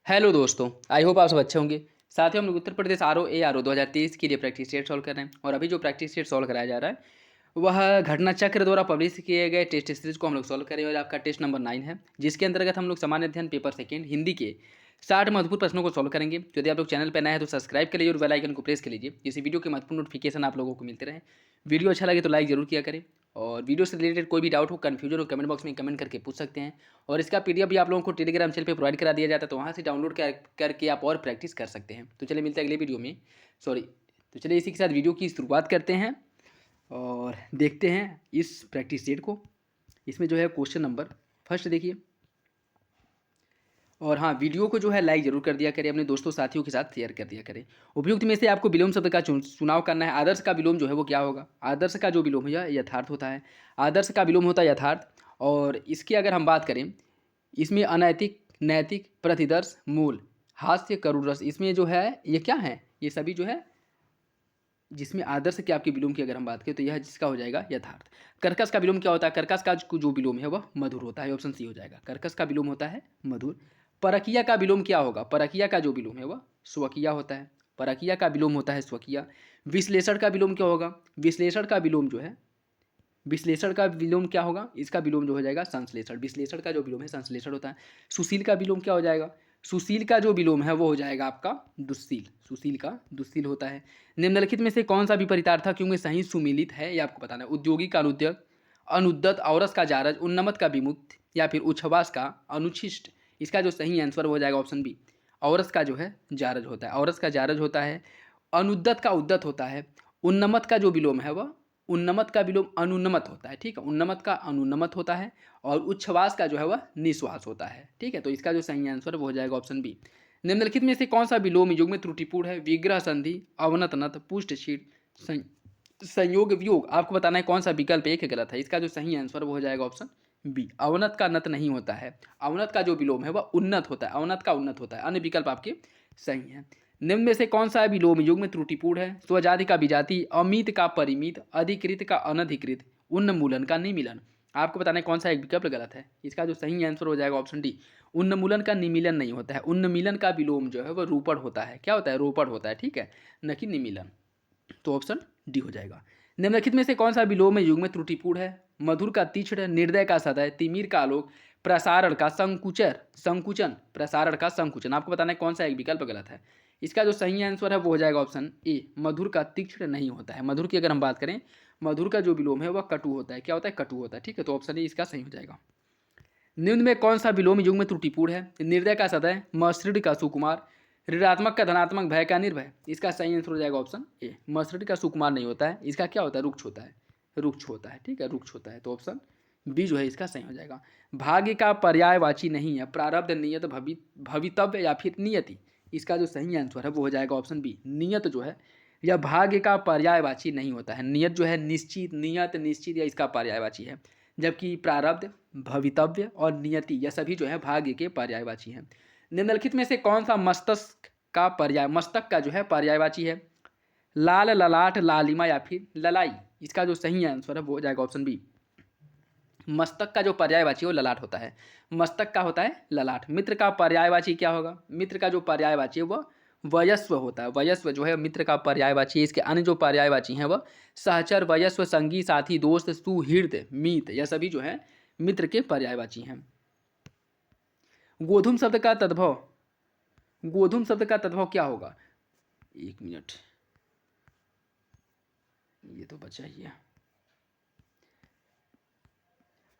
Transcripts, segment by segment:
Hello दोस्तों, I hope आप सब अच्छे होंगे। साथ ही हम लोग उत्तर प्रदेश आर ओ 2023 के लिए प्रैक्टिस सेट सॉल्व कर रहे हैं और अभी जो प्रैक्टिस सेट सॉल्व कराया जा रहा है वह घटना चक्र द्वारा पब्लिश किए गए टेस्ट सीरीज को हम लोग सॉल्व करेंगे और आपका टेस्ट नंबर 9 है, जिसके अंतर्गत हम लोग सामान्य अध्ययन पेपर सेकेंड हिंदी के 60 महत्वपूर्ण प्रश्नों को सॉल्व करेंगे। तो यदि आप लोग चैनल पर नए हैं तो सब्सक्राइब कर लीजिए और बेल आइकन को प्रेस कर लीजिए, जिससे वीडियो के महत्वपूर्ण नोटिफिकेशन आप लोगों को मिलते रहे। वीडियो अच्छा लगे तो लाइक जरूर किया करें और वीडियो से रिलेटेड कोई भी डाउट हो, कन्फ्यूजन हो, कमेंट बॉक्स में कमेंट करके पूछ सकते हैं। और इसका पीडीएफ भी आप लोगों को टेलीग्राम चैनल पे प्रोवाइड करा दिया जाता है, तो वहाँ से डाउनलोड करके आप और प्रैक्टिस कर सकते हैं। तो चलिए मिलते हैं अगले वीडियो में। सॉरी, तो चलिए इसी के साथ वीडियो की शुरुआत करते हैं और देखते हैं इस प्रैक्टिस सेट को। इसमें जो है क्वेश्चन नंबर फर्स्ट देखिए। और हाँ, वीडियो को जो है लाइक जरूर कर दिया करें, अपने दोस्तों साथियों के साथ शेयर कर दिया करें। उपयुक्त में से आपको विलोम शब्द का चुनाव करना है। आदर्श का विलोम जो है वो क्या होगा? आदर्श का जो विलोम है यह यथार्थ होता है। आदर्श का विलोम होता है यथार्थ। और इसकी अगर हम बात करें, इसमें अनैतिक, नैतिक, प्रतिदर्श, मूल, हास्य, करुण रस, इसमें जो है ये क्या है? ये सभी जो है जिसमें आदर्श के आपके विलोम की अगर हम बात करें तो यह जिसका हो जाएगा यथार्थ। कर्कश का विलोम क्या होता है? कर्कश का जो विलोम है वह मधुर होता है। ऑप्शन सी हो जाएगा। कर्कश का विलोम होता है मधुर। परकीय का विलोम क्या होगा? परकीय का जो विलोम है वह स्वकीय होता है। परकीय का विलोम होता है स्वकीय। विश्लेषण का विलोम क्या होगा? विश्लेषण का विलोम जो है, विश्लेषण का विलोम क्या होगा? इसका विलोम जो हो जाएगा संश्लेषण। विश्लेषण का जो विलोम है संश्लेषण होता है। सुशील का विलोम क्या हो जाएगा? सुशील का जो विलोम है वो हो जाएगा आपका दुस्सील। सुशील का दुस्सील होता है। निम्नलिखित में से कौन सा विपरीतार्थक क्योंकि सही सुमिलित है, ये आपको बताना है। उद्योगी का अनुद्योग, अनुद्दत, औरस का जारज, उन्नमत का विमुक्त या फिर उच्छ्वास का अनुच्छिष्ट। इसका जो सही आंसर हो जाएगा ऑप्शन बी, औरस का जो है जारज होता है। औरस का जारज होता है। अनुद्दत का उद्दत होता है। उन्नमत का जो विलोम है वह, उन्नमत का विलोम अनुन्नमत होता है। ठीक है, उन्नमत का अनुन्नमत होता है। और उच्छ्वास का जो है वह निश्वास होता है। ठीक है, तो इसका जो सही आंसर वो हो जाएगा ऑप्शन बी। निम्नलिखित में से कौन सा विलोम युग में त्रुटिपूर्ण है? विग्रह संधि, अवनत नत, पुष्ट शीट, संयोग वियोग। आपको बताना है कौन सा विकल्प एक गलत है। इसका जो सही आंसर वो हो जाएगा ऑप्शन बी, अवनत का नत नहीं होता है। अवनत का जो विलोम है वह उन्नत होता है। अवनत का उन्नत होता है। अन्य विकल्प आपके सही है। निम्न में से कौन सा विलोम युग में त्रुटिपूर्ण है? स्वजाति का विजाति, अमित का परिमित, अधिकृत का अनधिकृत, उन्मूलन का निमीलन। आपको बताना है कौन सा एक विकल्प गलत है। इसका जो सही आंसर हो जाएगा ऑप्शन डी, उन्मूलन का निमीलन नहीं होता है। उन्मूलन का विलोम जो है वह रूपण होता है। क्या होता है? रोपण होता है। ठीक है, न कि निमीलन। तो ऑप्शन डी हो जाएगा। निम्नलिखित में से कौन सा विलोम युग में त्रुटिपूर्ण है? मधुर का तीक्ष्ण, निर्दय का सदय, तिमिर का आलोक, प्रसारण का संकुचर संकुचन, प्रसारण का संकुचन। आपको बताना है कौन सा एक विकल्प गलत है। इसका जो सही आंसर है वो हो जाएगा ऑप्शन ए, मधुर का तीक्ष्ण नहीं होता है। मधुर की अगर हम बात करें, मधुर का जो विलोम है वह कटु होता है। क्या होता है? कटु होता है। ठीक है, तो ऑप्शन ए इसका सही हो जाएगा। निम्न में कौन सा विलोम युग में त्रुटिपूर्ण है? निर्दय का सदय, मसृण का सुकुमार, ऋणात्मक का धनात्मक, भय का निर्भय। इसका सही आंसर हो जाएगा ऑप्शन ए, मसृण का सुकुमार नहीं होता है। इसका क्या होता है? रुक्ष होता है। रुक्ष होता है। ठीक है, रुक्ष होता है। तो ऑप्शन बी जो है इसका सही हो जाएगा। भाग्य का पर्यायवाची नहीं है। प्रारब्ध, नियत, भवितव्य या फिर नियति। इसका जो सही आंसर है वो हो जाएगा ऑप्शन बी, नियत जो है यह भाग्य का पर्यायवाची नहीं होता है। नियत जो है निश्चित, नियत, निश्चित या इसका पर्यायवाची है। जबकि प्रारब्ध, भवितव्य और नियति यह सभी जो है भाग्य के पर्यायवाची हैं। निम्नलिखित में से कौन सा मस्तक का पर्याय, मस्तक का जो है पर्यायवाची है? लाल, ललाट, लालिमा या फिर ललाई। इसका जो सही आंसर है वो हो जाएगा ऑप्शन बी, मस्तक का जो पर्यायवाची है वो ललाट होता है। मस्तक का होता है ललाट। मित्र का पर्यायवाची क्या होगा? मित्र का जो पर्यायवाची है वह वयस्व होता है। वयस्व जो है मित्र का पर्यायवाची है। इसके अन्य जो पर्यायवाची हैं वह सहचर, वयस्व, संगी, साथी, दोस्त, सुहृद, मीत, यह सभी जो है मित्र के पर्यायवाची हैं। गोधूम शब्द का तद्भव, गोधूम शब्द का तद्भव क्या होगा? एक मिनट, ये तो बचा ही है।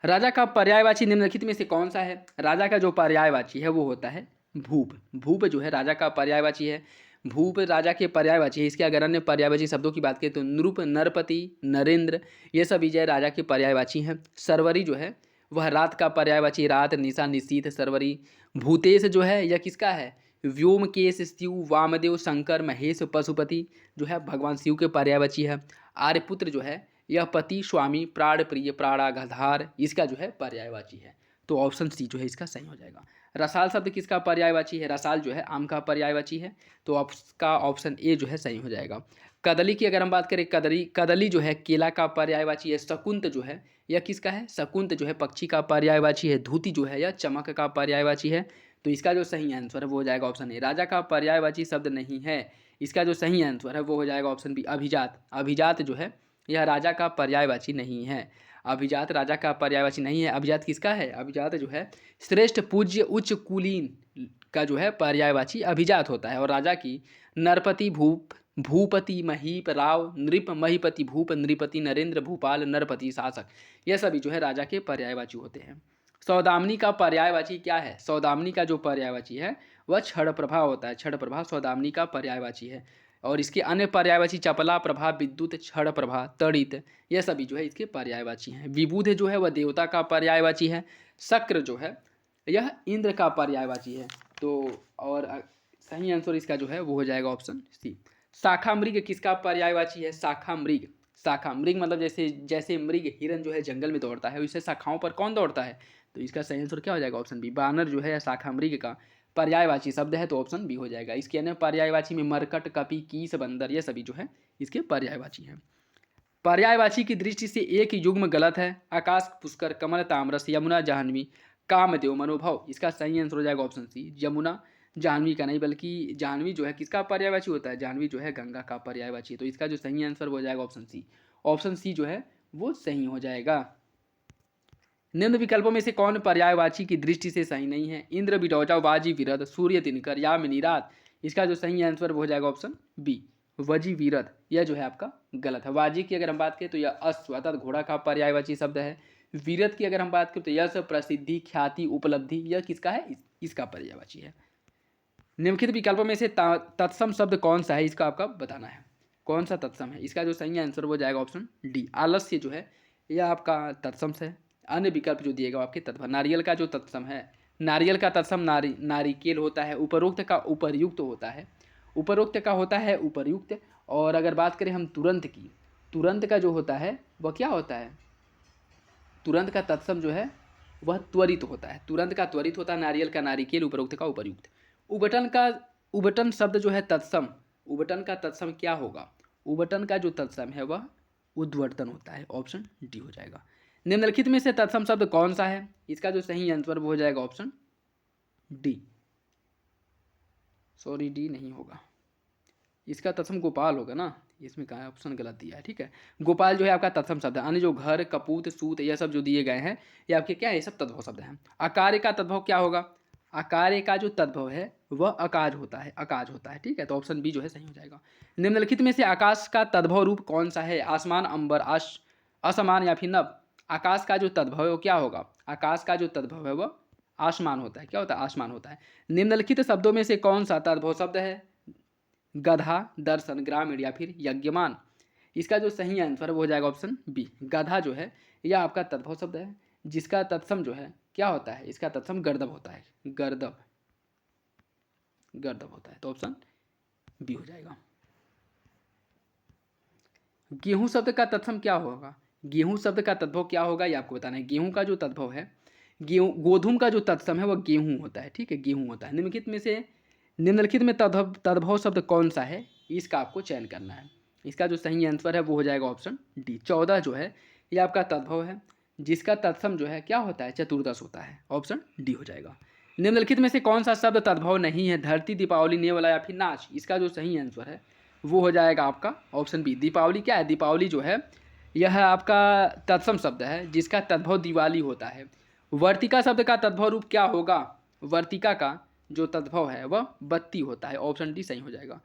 राजा का पर्यायवाची निम्नलिखित में से कौन सा है? राजा का जो पर्यायवाची है वो होता है भूप। भूप जो है राजा का पर्यायवाची है। भूप राजा के पर्यायवाची है। इसके अगर अन्य पर्यायवाची शब्दों की बात करें तो नृप, नरपति, नरेंद्र, ये सब विजय राजा के पर्यायवाची हैं। सरवरी जो है वह रात का पर्यायवाची, रात, निशा, निशीथ, सरवरी। भूतेश जो है यह किसका है? व्योमकेश, शिव, वामदेव, शंकर, महेश, पशुपति जो है भगवान शिव के पर्यायवाची है। आर्यपुत्र जो है यह पति, स्वामी, प्राण प्रिय, प्राणाधार, इसका जो है पर्यायवाची है। तो ऑप्शन सी जो है इसका सही हो जाएगा। रसाल शब्द किसका पर्यायवाची है? रसाल जो है आम का पर्यायवाची है। तो आपका ऑप्शन ए जो है सही हो जाएगा। कदली की अगर हम बात करें, कदली, कदली जो है केला का पर्यायवाची है। शकुंत जो है यह किसका है? शकुंत जो है पक्षी का पर्यायवाची है। धूति जो है यह चमक का पर्यायवाची है। तो इसका जो सही आंसर है वो हो जाएगा ऑप्शन ए। राजा का पर्यायवाची शब्द नहीं है, इसका जो सही आंसर है वो हो जाएगा ऑप्शन बी अभिजात। अभिजात जो है यह राजा का पर्यायवाची नहीं है। अभिजात राजा का पर्यायवाची नहीं है। अभिजात किसका है? अभिजात जो है श्रेष्ठ, पूज्य, उच्च, कुलीन का जो है पर्यायवाची अभिजात होता है। और राजा की नरपति, भूप, भूपति, महीप, राव, नृप, महीपति, भूप, नृपति, नरेंद्र, भूपाल, नरपति, शासक, यह सभी जो है राजा के पर्यायवाची होते हैं। सौदामनी का पर्यायवाची क्या है? सौदामनी का जो पर्यायवाची है वह क्षण प्रभा होता है। क्षण प्रभा सौदामनी का पर्यायवाची है। और इसके अन्य पर्यायवाची चपला प्रभा, विद्युत, क्षण प्रभा, तड़ित, यह सभी जो है इसके पर्यायवाची हैं। विबुध जो है वह देवता का पर्यायवाची है। शक्र जो है यह इंद्र का पर्यायवाची है। तो और सही आंसर इसका जो है वो हो जाएगा ऑप्शन सी। शाखा मृग किसका पर्यायवाची है? शाखा मृग, शाखा मृग मतलब जैसे जैसे मृग हिरन जो है जंगल में दौड़ता है, वैसे शाखाओं पर कौन दौड़ता है? तो इसका सही आंसर क्या हो जाएगा? Option B. बानर जो है शाखा मृग का पर्यायवाची शब्द है, तो ऑप्शन बी हो जाएगा। इसके अन्य पर्यायवाची में मरकट, कपि, कीस, बंदर, ये सभी जो है इसके पर्यायवाची हैं। पर्यायवाची की दृष्टि से एक युग्म गलत है। आकाश, पुष्कर, कमल, तामरस, यमुना, जाह्नवी, कामदेव, मनोभव, इसका सही आंसर हो जाएगा ऑप्शन सी। यमुना जाह्नवी का नहीं, बल्कि जाह्नवी जो है किसका पर्यायवाची होता है? जाह्नवी जो है गंगा का पर्यायवाची। तो इसका जो सही आंसर हो जाएगा ऑप्शन सी। ऑप्शन सी जो है वो सही हो जाएगा। निम्न विकल्पों में से कौन पर्यायवाची की दृष्टि से सही नहीं है? इंद्र, बिटौजा, वाजी, विरद, सूर्य, दिनकर, यामिनी, रात, इसका जो सही आंसर वो हो जाएगा ऑप्शन बी वजी, विरद, यह जो है आपका गलत है। वाजी की अगर हम बात करें तो यह अश्व अर्थात घोड़ा का पर्यायवाची शब्द है। विरद की अगर हम बात करें तो यश, प्रसिद्धि, ख्याति, उपलब्धि, यह किसका है? इसका पर्यायवाची है। निम्नलिखित विकल्पों में से तत्सम शब्द कौन सा है? इसका आपका बताना है कौन सा तत्सम है। इसका जो सही आंसर वो जाएगा ऑप्शन डी। आलस्य जो है यह आपका तत्सम है। अन्य विकल्प जो दिएगा आपके तत्व। नारियल का जो तत्सम है, नारियल का तत्सम नारिकेल होता है। उपरोक्त का उपर्युक्त होता है। उपरोक्त का होता है उपर्युक्त। और अगर बात करें हम तुरंत की, तुरंत का जो होता है वह क्या होता है? तुरंत का तत्सम जो है वह त्वरित होता है। तुरंत का त्वरित होता है, नारियल का नारिकेल, उपरोक्त का उपर्युक्त। उबटन का उबटन शब्द जो है तत्सम, उबटन का तत्सम क्या होगा? उबटन का जो तत्सम है वह उद्वर्तन होता है। ऑप्शन डी हो जाएगा। निम्नलिखित में से तत्सम शब्द कौन सा है? इसका जो सही आंसर वो हो जाएगा ऑप्शन डी। सॉरी, डी नहीं होगा, इसका तत्सम गोपाल होगा ना। इसमें कहा ऑप्शन गलत दिया है, ठीक है। गोपाल जो है आपका तत्सम शब्द है। अन्य जो घर, कपूत, सूत, यह सब जो दिए गए हैं ये आपके क्या है? ये सब तद्भव शब्द हैं। अकार्य का तद्भव क्या होगा? अकार्य का जो तद्भव है वह अकाज होता है, अकाज होता है, ठीक है। तो ऑप्शन बी जो है सही हो जाएगा। निम्नलिखित में से आकाश का तद्भव रूप कौन सा है? आसमान, अंबर, असमान या फिर नभ। आकाश का जो तद्भव है वो क्या होगा? आकाश का जो तद्भव है वह आसमान होता है। क्या होता है? आसमान होता है। निम्नलिखित शब्दों में से कौन सा तद्भव शब्द है? गधा, दर्शन, ग्रामीण या फिर यज्ञमान। इसका जो सही आंसर है वो हो जाएगा ऑप्शन बी। गधा जो है यह आपका तद्भव शब्द है, जिसका तत्सम जो है क्या होता है? इसका तत्सम गर्दभ होता है। गर्दभ, गर्दभ होता है। तो ऑप्शन बी हो जाएगा। गेहूं शब्द का तत्सम क्या होगा? गेहूं शब्द का तद्भव क्या होगा ये आपको बताना है। गेहूं का जो तद्भव है, गेहूं, गोधूम का जो तत्सम है वह गेहूं होता है, ठीक है, गेहूं होता है। निम्नलिखित में तद्भव शब्द कौन सा है? इसका आपको चयन करना है। इसका जो सही आंसर है वो हो जाएगा ऑप्शन डी। 14 जो है ये आपका तद्भव है, जिसका तत्सम जो है क्या होता है? चतुर्दश होता है। ऑप्शन डी हो जाएगा। निम्नलिखित में से कौन सा शब्द तद्भव नहीं है? धरती, दीपावली, नेवला या फिर नाच। इसका जो सही आंसर है वो हो जाएगा आपका ऑप्शन बी। दीपावली क्या है? दीपावली जो है यह आपका तत्सम शब्द है, जिसका तद्भव दिवाली होता है। वर्तिका शब्द का तद्भव रूप क्या होगा? वर्तिका का जो तद्भव है वह बत्ती होता है। ऑप्शन डी सही हो जाएगा।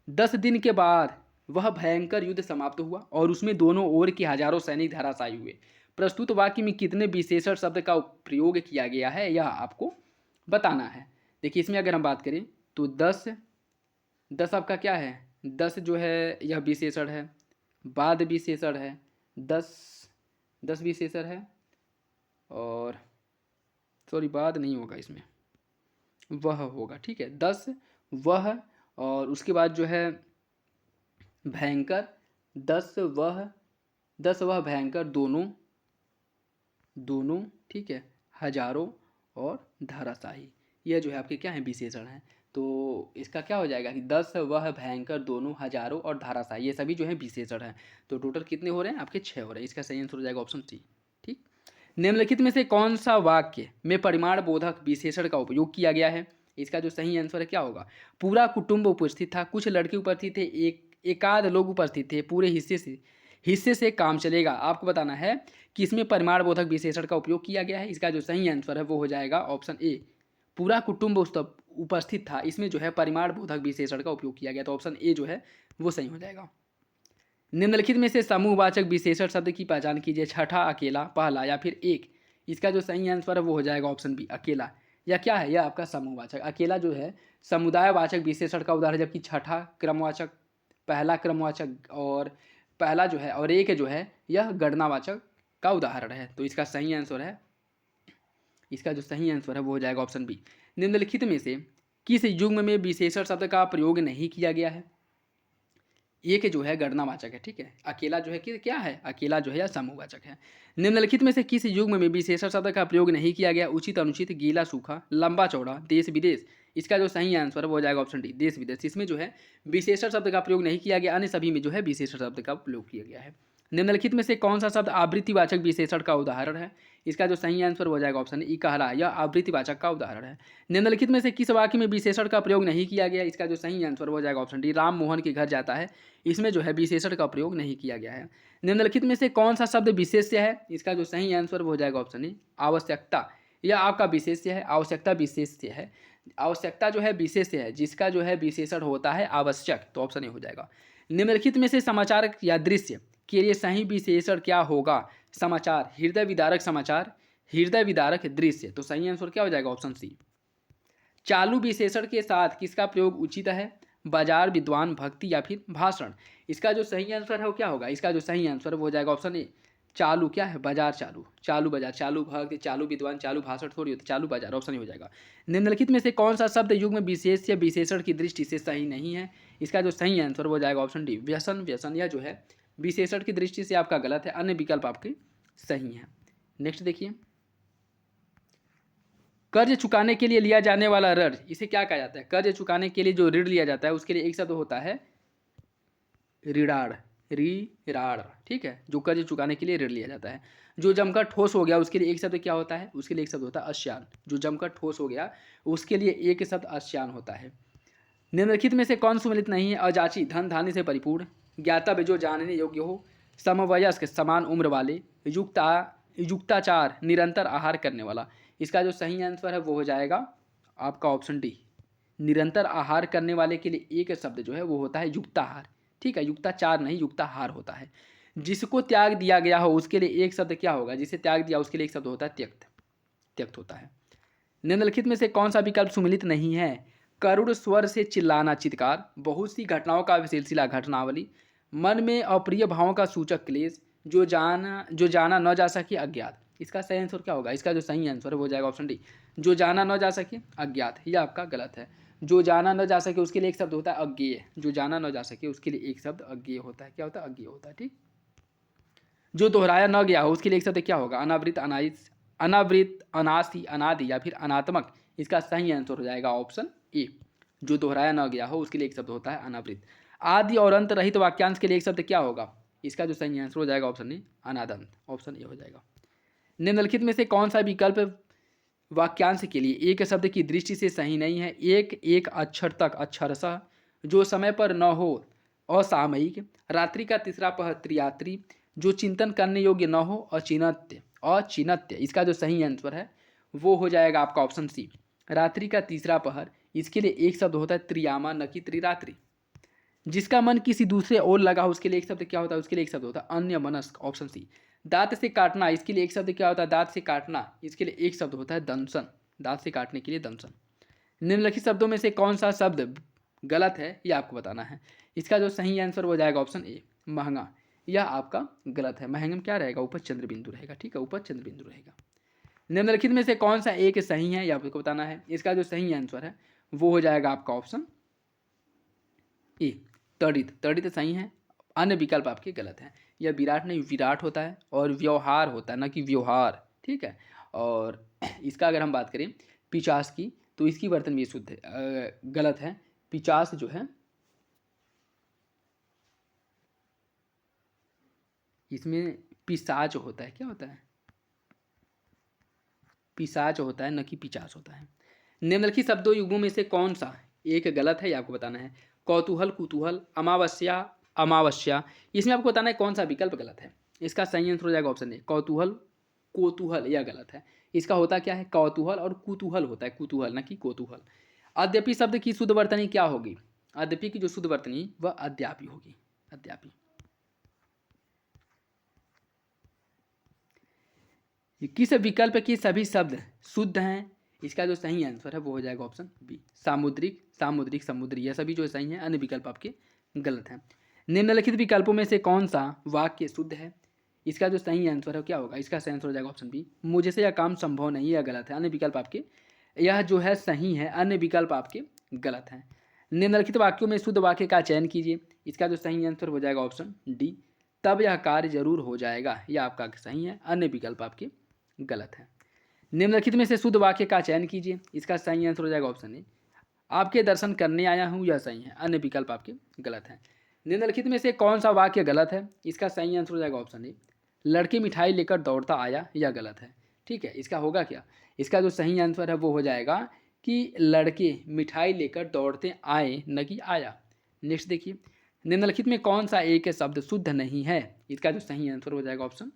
10 दिन के बाद वह भयंकर युद्ध समाप्त हुआ और उसमें दोनों ओर के हजारों सैनिक धराशायी हुए। प्रस्तुत वाक्य में कितने विशेषण शब्द का प्रयोग किया गया है यह आपको बताना है। देखिए इसमें अगर हम बात करें तो 10 आपका क्या है? 10 जो है यह विशेषण है, बाद विशेषण है, 10 विशेषण है, और सॉरी बाद नहीं होगा इसमें, वह होगा, ठीक है। 10 वह, और उसके बाद जो है भयंकर, 10 वह भयंकर, दोनों, ठीक है, हजारों और धाराशाही, यह जो है आपके क्या है? विशेषण है। तो इसका क्या हो जाएगा कि 10 वह भयंकर, दोनों, हजारों और धाराशाही, ये सभी जो है विशेषण है। तो टोटल कितने हो रहे हैं आपके? 6 हो रहे हैं। इसका सही आंसर हो जाएगा ऑप्शन सी, ठीक। निम्नलिखित में से कौन सा वाक्य में परिमाण बोधक विशेषण का उपयोग किया गया है? इसका जो सही आंसर है क्या होगा? पूरा कुटुंब उपस्थित था, कुछ लड़के उपस्थित थे, एकाध लोग उपस्थित थे, पूरे हिस्से से काम चलेगा। आपको बताना है कि इसमें परिमाण बोधक विशेषण का उपयोग किया गया है। इसका जो सही आंसर है वो हो जाएगा ऑप्शन ए, पूरा कुटुंब उपस्थित था, इसमें जो है परिमाण बोधक विशेषण का उपयोग किया गया, तो ऑप्शन ए जो है वो सही हो जाएगा। निम्नलिखित में से समूहवाचक विशेषण शब्द की पहचान कीजिए। छठा अकेला, पहला या फिर एक। इसका जो सही आंसर है वो हो जाएगा ऑप्शन बी, अकेला। या क्या है, यह आपका समूहवाचक। अकेला जो है समुदायवाचक विशेषण का उदाहरण, जबकि छठा क्रमवाचक, पहला क्रमवाचक और पहला जो है और एक जो है यह गणनावाचक का उदाहरण है। तो इसका सही आंसर है, इसका जो सही आंसर है वो हो जाएगा ऑप्शन बी। निम्नलिखित में से किस युग्म में विशेषण शब्द का प्रयोग नहीं किया गया है? एक जो है गणनावाचक है, ठीक है। अकेला जो है कि क्या है, अकेला जो है या समूहवाचक है। निम्नलिखित में से किस युग्म में विशेषण शब्द का प्रयोग नहीं किया गया? उचित, अनुचित, गीला, सूखा, लंबा चौड़ा, देश विदेश। इसका जो सही आंसर वो हो जाएगा ऑप्शन डी, देश विदेश। इसमें जो है विशेषण शब्द का प्रयोग नहीं किया गया, अन्य सभी में जो है विशेषण शब्द का प्रयोग किया गया है। निम्नलिखित में से कौन सा शब्द आवृत्तिवाचक विशेषण का उदाहरण है? इसका जो सही आंसर हो जाएगा ऑप्शन ई, कहला। यह आवृत्तिवाचक का उदाहरण है। निम्नलिखित में से किस वाक्य में विशेषण का प्रयोग नहीं किया गया? इसका जो सही आंसर हो जाएगा ऑप्शन डी, राम मोहन के घर जाता है। इसमें जो है विशेषण का प्रयोग नहीं किया गया है। निम्नलिखित में से कौन सा शब्द विशेष्य है? इसका जो सही आंसर हो जाएगा ऑप्शन ए, आवश्यकता। यह आपका विशेष्य है, आवश्यकता विशेष्य है। आवश्यकता जो है विशेष्य है, जिसका जो है विशेषण होता है आवश्यक, तो ऑप्शन ए हो जाएगा। निम्नलिखित में से समाचार या दृश्य के लिए सही विशेषण क्या होगा? समाचार, हृदय विदारक समाचार, हृदय विदारक दृश्य। तो सही आंसर क्या हो जाएगा ऑप्शन सी। चालू विशेषण के साथ किसका प्रयोग उचित है? बाजार, विद्वान, भक्ति या फिर भाषण। इसका जो सही आंसर है वो क्या होगा? इसका जो सही आंसर वो हो जाएगा ऑप्शन ए, चालू। क्या है? बाजार, चालू, चालू बाजार, चालू भक्त, चालू विद्वान, चालू भाषण थोड़ी होती, चालू बाजार, ऑप्शन ही हो जाएगा। निम्नलिखित में से कौन सा शब्द युग्म विशेष या विशेषण की दृष्टि से सही नहीं है? इसका जो सही आंसर वो हो जाएगा ऑप्शन डी, व्यसन, व्यसन। यह जो है विशेषण की दृष्टि से आपका गलत है, अन्य विकल्प आपके सही हैं। नेक्स्ट देखिए, कर्ज चुकाने के लिए लिया जाने वाला ऋण, इसे क्या कहा जाता है? कर्ज चुकाने के लिए जो ऋण लिया जाता है उसके लिए एक शब्द होता है ऋणाड़, ऋणाड़, ठीक है। जो कर्ज चुकाने के लिए ऋण लिया जाता है। जो जमकर ठोस हो गया उसके लिए एक शब्द क्या होता है? उसके लिए एक शब्द होता है अश्यान। जो जमकर ठोस हो गया उसके लिए एक शब्द अश्यान होता है। निम्नलिखित में से कौन सुमिलित नहीं है? अजाची, धन धान्य से परिपूर्ण, ज्ञातव्य, जो जानने योग्य हो, समवयस्क, समान उम्र वाले, युक्ताचार, निरंतर आहार करने वाला। इसका जो सही आंसर है वो हो जाएगा आपका ऑप्शन डी, निरंतर आहार करने वाले के लिए एक शब्द जो है वो होता है युक्ताहार, ठीक है। युक्ताचार नहीं, युक्ताहार होता है। जिसको त्याग दिया गया हो उसके लिए एक शब्द क्या होगा? जिसे त्याग दिया उसके लिए एक शब्द होता है त्यक्त, त्यक्त होता है। निम्नलिखित में से कौन सा विकल्प सुमिलित नहीं है? करुण स्वर से चिल्लाना, चित्कार, बहुत सी घटनाओं का सिलसिला, घटनावली, मन में अप्रिय भावों का सूचक क्लेश, जो जाना न जा सके, अज्ञात। इसका सही आंसर क्या होगा? इसका जो सही आंसर है वो हो जाएगा ऑप्शन डी, जो जाना न जा सके, अज्ञात। यह आपका गलत है। जो जाना न जा सके उसके लिए एक शब्द होता है अज्ञेय। जो जाना न जा सके उसके लिए एक शब्द अज्ञेय होता है। क्या होता है? अज्ञेय होता है, ठीक। जो दोहराया न गया हो उसके लिए एक शब्द क्या होगा? अनावृत, अनाइस, अनावृत, अनासी, अनादि या फिर अनात्मक। इसका सही आंसर हो जाएगा ऑप्शन ए, जो दोहराया न गया हो उसके लिए एक शब्द होता है अनावृत। आदि और अंत रहित वाक्यांश के लिए एक शब्द क्या होगा? इसका जो सही आंसर हो जाएगा ऑप्शन ए, अनादंत, ऑप्शन ए हो जाएगा। निम्नलिखित में से कौन सा विकल्प वाक्यांश के लिए एक शब्द की दृष्टि से सही नहीं है? एक अक्षर तक, अक्षरशः, जो समय पर न हो, असामयिक, रात्रि का तीसरा पहर, त्रियात्री, जो चिंतन करने योग्य न हो, अचिन्त्य, अचिन्त्य। इसका जो सही आंसर है वो हो जाएगा आपका ऑप्शन सी, रात्रि का तीसरा पहर। इसके लिए एक शब्द होता है त्रियामा, न कि त्रिरात्रि। जिसका मन किसी दूसरे ओर लगा हो उसके लिए एक शब्द क्या होता है? उसके लिए एक शब्द होता है अन्य मनस्क, ऑप्शन सी। दांत से काटना, इसके लिए एक शब्द क्या होता है? दांत से काटना, इसके लिए एक शब्द होता है दंशन, दांत से काटने के लिए दंशन। निम्नलिखित शब्दों में से कौन सा शब्द गलत है ये आपको बताना है। इसका जो सही आंसर हो जाएगा ऑप्शन ए, महंगा। यह आपका गलत है। महंगा में क्या रहेगा? ऊपर चंद्र बिंदु रहेगा, ठीक है, ऊपर चंद्र बिंदु रहेगा। निम्नलिखित में से कौन सा एक सही है ये आपको बताना है। इसका जो सही आंसर है वो हो जाएगा आपका ऑप्शन ए, तड़ित, तड़ित सही है, अन्य विकल्प आपके गलत हैं। यह विराट नहीं, विराट होता है और व्यवहार होता है, ना कि व्यवहार, ठीक है। और इसका अगर हम बात करें पिचास की, तो इसकी वर्तन भी शुद्ध है, गलत है। पिचास जो है इसमें पिशाच होता है, क्या होता है? पिशाच होता है, न कि पिचाच होता है। निम्नलिखित शब्दों युग्मों में से कौन सा एक गलत है, ये आपको बताना है। कौतूहल, कुतूहल, अमावस्या, अमावस्या, इसमें आपको बताना है कौन सा विकल्प गलत है। इसका सही आंसर हो जाएगा ऑप्शन ए, कौतूहल, कोतूहल, यह गलत है। इसका होता क्या है, कौतूहल और कुतूहल होता है, कुतूहल न कि कोतूहल। अद्यपि शब्द की शुद्ध वर्तनी क्या होगी, अद्यपि की जो शुद्ध वर्तनी वह अद्यापि होगी, अद्यापि। किस विकल्प के सभी शब्द शुद्ध हैं, इसका जो सही आंसर है वो हो जाएगा ऑप्शन बी, सामुद्रिक, सामुद्रिक, समुद्री, यह सभी जो सही हैं, अन्य विकल्प आपके गलत हैं। निम्नलिखित विकल्पों में से कौन सा वाक्य शुद्ध है, इसका जो सही आंसर है क्या होगा, इसका सही आंसर हो जाएगा ऑप्शन बी, मुझसे यह काम संभव नहीं, यह गलत है। अन्य विकल्प आपके, यह जो है सही है, अन्य विकल्प आपके गलत हैं। निम्नलिखित वाक्यों में शुद्ध वाक्य का चयन कीजिए, इसका जो सही आंसर हो जाएगा ऑप्शन डी, तब यह कार्य जरूर हो जाएगा, यह आपका सही है, अन्य विकल्प आपके गलत है। निम्नलिखित में से शुद्ध वाक्य का चयन कीजिए, इसका सही आंसर हो जाएगा ऑप्शन ए, आपके दर्शन करने आया हूँ, यह सही है, अन्य विकल्प आपके गलत है। निम्नलिखित में से कौन सा वाक्य गलत है, इसका सही आंसर हो जाएगा ऑप्शन ए, लड़के मिठाई लेकर दौड़ता आया, यह गलत है। ठीक है, इसका होगा क्या, इसका जो सही आंसर है वो हो जाएगा कि लड़के मिठाई लेकर दौड़ते आए, न कि आया। नेक्स्ट देखिए, निम्नलिखित में कौन सा एक शब्द शुद्ध नहीं है, इसका जो सही आंसर हो जाएगा ऑप्शन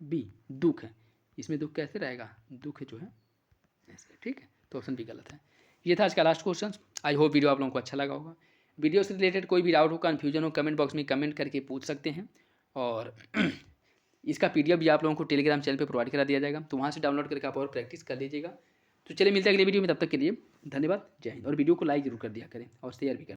बी, दुख है। इसमें दुख कैसे रहेगा, दुख जो है ऐसे, ठीक है, तो ऑप्शन बी गलत है। ये था आज का last question. I hope video आप लोगों को अच्छा लगा होगा। वीडियो से रिलेटेड कोई भी डाउट हो, कन्फ्यूजन हो, कमेंट बॉक्स में कमेंट करके पूछ सकते हैं। और इसका पीडीएफ भी आप लोगों को टेलीग्राम चैनल पे प्रोवाइड करा दिया जाएगा, तो वहाँ से डाउनलोड करके आप और प्रैक्टिस कर लीजिएगा। तो चलिए मिलते हैं अगले वीडियो में, तब तक के लिए धन्यवाद, जय हिंद। और वीडियो को लाइक जरूर कर दिया करें और शेयर भी करें।